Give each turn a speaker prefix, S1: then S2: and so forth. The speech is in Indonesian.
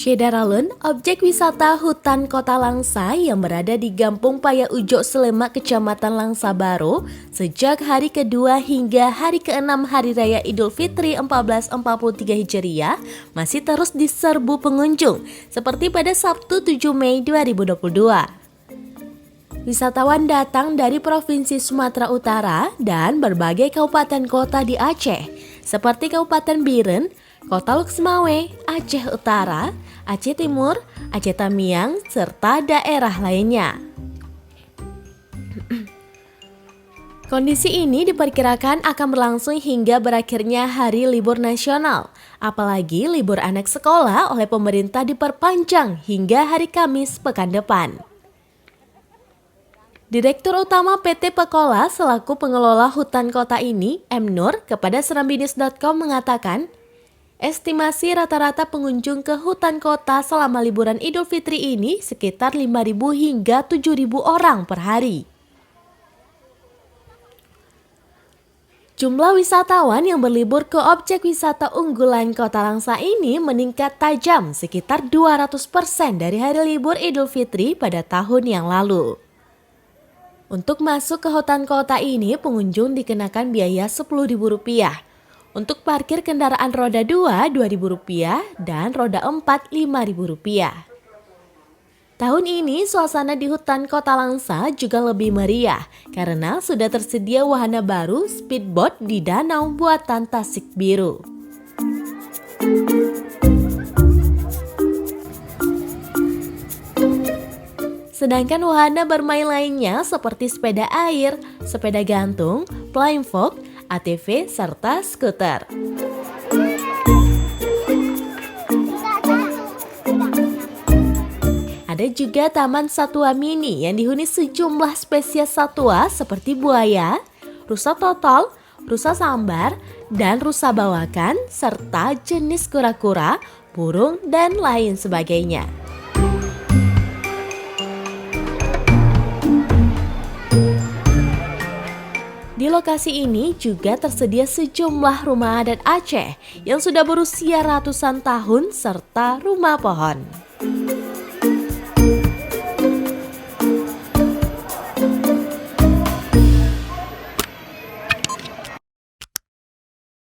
S1: Syedaralun, objek wisata hutan Kota Langsa yang berada di Gampung Paya Ujo Slemak, Kecamatan Langsa Baru, sejak hari kedua hingga hari ke-6 Hari Raya Idul Fitri 1443 Hijriah masih terus diserbu pengunjung, seperti pada Sabtu 7 Mei 2022. Wisatawan datang dari Provinsi Sumatera Utara dan berbagai kabupaten kota di Aceh, seperti Kabupaten Biren, Kota Luxmawe, Aceh Utara, Aceh Timur, Aceh Tamiang, serta daerah lainnya. Kondisi ini diperkirakan akan berlangsung hingga berakhirnya hari libur nasional, apalagi libur anak sekolah oleh pemerintah diperpanjang hingga hari Kamis pekan depan. Direktur Utama PT Pekola selaku pengelola hutan kota ini, M. Nur, kepada serambinews.com mengatakan, estimasi rata-rata pengunjung ke hutan kota selama liburan Idul Fitri ini sekitar 5.000 hingga 7.000 orang per hari. Jumlah wisatawan yang berlibur ke objek wisata unggulan Kota Langsa ini meningkat tajam sekitar 200% dari hari libur Idul Fitri pada tahun yang lalu. Untuk masuk ke hutan kota ini, pengunjung dikenakan biaya Rp10.000. Untuk parkir kendaraan roda 2 Rp2.000 dan roda 4 Rp5.000. Tahun ini suasana di hutan Kota Langsa juga lebih meriah karena sudah tersedia wahana baru speedboat di danau buatan Tasik Biru. Sedangkan wahana bermain lainnya seperti sepeda air, sepeda gantung, flying fox, ATV, serta skuter. Ada juga taman satwa mini yang dihuni sejumlah spesies satwa seperti buaya, rusa total, rusa sambar, dan rusa bawakan, serta jenis kura-kura, burung, dan lain sebagainya. Di lokasi ini juga tersedia sejumlah rumah adat Aceh yang sudah berusia ratusan tahun serta rumah pohon.